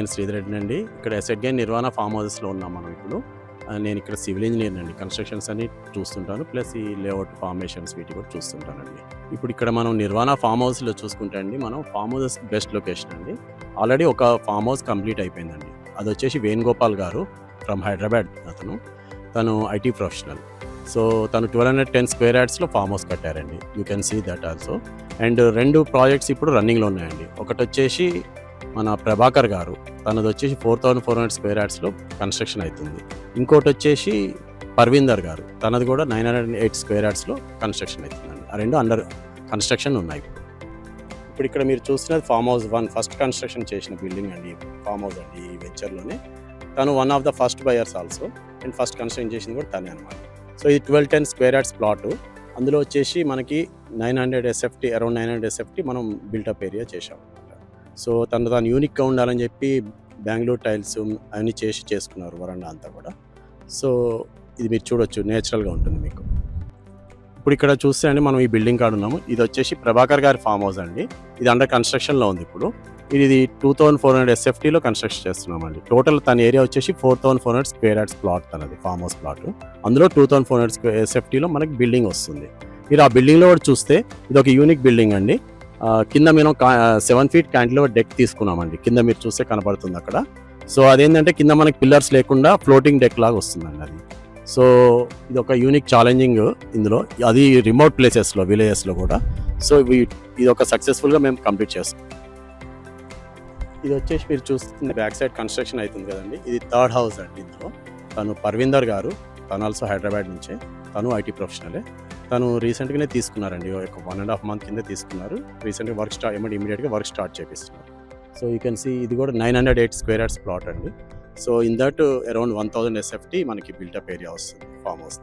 నేను శ్రీధర్ రెడ్డి అండి. ఇక్కడ ఎస్ఎడ్గే నిర్వాణ ఫామ్ హౌసెస్లో ఉన్నాం మనం ఇప్పుడు. నేను ఇక్కడ సివిల్ ఇంజనీర్ అండి. కన్స్ట్రక్షన్స్ అన్ని చూస్తుంటాను, ప్లస్ ఈ లేఅవుట్ ఫార్మేషన్స్ వీటి కూడా చూస్తుంటానండి. ఇప్పుడు ఇక్కడ మనం నిర్వాణ ఫామ్ హౌస్లో చూసుకుంటే అండి, మనం ఫామ్ హౌసెస్ బెస్ట్ లొకేషన్ అండి. ఆల్రెడీ ఒక ఫామ్ హౌస్ కంప్లీట్ అయిపోయిందండి. అది వచ్చేసి వేణుగోపాల్ గారు ఫ్రమ్ హైదరాబాద్. తను ఐటీ ప్రొఫెషనల్. సో తను 1210 స్క్వేర్ యార్డ్స్లో ఫామ్ హౌస్ కట్టారండి. You can see that also. And 2 projects ఇప్పుడు రన్నింగ్లో ఉన్నాయండి. ఒకటి వచ్చేసి మన ప్రభాకర్ గారు, తనది వచ్చేసి 4400 స్క్వేర్ యార్డ్స్లో కన్స్ట్రక్షన్ అవుతుంది. ఇంకోటి వచ్చేసి పర్వీందర్ గారు, తనది కూడా 908 స్క్వేర్ యార్డ్స్లో కన్స్ట్రక్షన్ అవుతుందండి. ఆ 2 అండర్ కన్స్ట్రక్షన్ ఉన్నాయి. ఇప్పుడు ఇక్కడ మీరు చూస్తున్నది ఫామ్ హౌస్ 1 ఫస్ట్ కన్స్ట్రక్షన్ చేసిన బిల్డింగ్ అండి. ఫామ్ హౌస్ అండి ఈ వెంచర్లోనే. తను one of the first buyers also, and first construction చేసింది కూడా తనే అనమాట. సో ఇది 1210 స్క్వేర్ యార్డ్స్ ప్లాటు. అందులో వచ్చేసి మనకి 900 SFT, అరౌండ్ 900 SFT మనం బిల్టప్ ఏరియా చేసాం. సో తను యూనిక్గా ఉండాలని చెప్పి బెంగళూరు టైల్స్ అవన్నీ చేసుకున్నారు వరండా అంతా కూడా. సో ఇది మీరు చూడొచ్చు, నేచురల్గా ఉంటుంది మీకు. ఇప్పుడు ఇక్కడ చూస్తే అండి, మనం ఈ బిల్డింగ్ కాడ ఉన్నాము. ఇది వచ్చేసి ప్రభాకర్ గారి ఫామ్ హౌస్ అండి. ఇది అండర్ కన్స్ట్రక్షన్లో ఉంది ఇప్పుడు. ఇది 2400 SFTలో కన్స్ట్రక్షన్ చేస్తున్నామండి. టోటల్ తన ఏరియా వచ్చేసి 4400 స్క్వేర్ యార్డ్స్ ప్లాట్, తనది ఫామ్ హౌస్ ప్లాట్. అందులో 2400 SFTలో మనకి బిల్డింగ్ వస్తుంది. మీరు ఆ బిల్డింగ్లో కూడా చూస్తే ఇది ఒక యూనిక్ బిల్డింగ్ అండి. కింద మేము 7 feet క్యాంటిలివర్ డెక్ తీసుకున్నామండి. కింద మీరు చూస్తే కనపడుతుంది అక్కడ. సో అదేంటంటే కింద మనకి పిల్లర్స్ లేకుండా ఫ్లోటింగ్ డెక్ లాగా వస్తుందండి అది. సో ఇది ఒక యూనిక్ ఛాలెంజింగ్ ఇందులో, అది రిమోట్ ప్లేసెస్లో, విలేజెస్లో కూడా. సో ఇది ఒక సక్సెస్ఫుల్గా మేము కంప్లీట్ చేస్తాం. ఇది వచ్చేసి మీరు చూస్తున్న బ్యాక్ సైడ్ కన్స్ట్రక్షన్ అవుతుంది కదండి. ఇది 3rd హౌస్ అండి. ఇందులో తను పర్వీందర్ గారు, తను ఆల్సో హైదరాబాద్ నుంచే. తను ఐటీ ప్రొఫెషనలే. తను రీసెంట్గానే తీసుకున్నారండి, ఒక 1.5 month కింద తీసుకున్నారు. రీసెంట్గా ఇమీడియట్గా వర్క్ స్టార్ట్ చేపిస్తున్నారు. సో యూ కెన్ సీ ఇది కూడా 908 స్క్వేర్ యార్డ్స్ ప్లాట్ అండి. So in that around 1000 SFT మనకి బిల్టప్ ఏరియా వస్తుంది ఫామ్ హౌస్.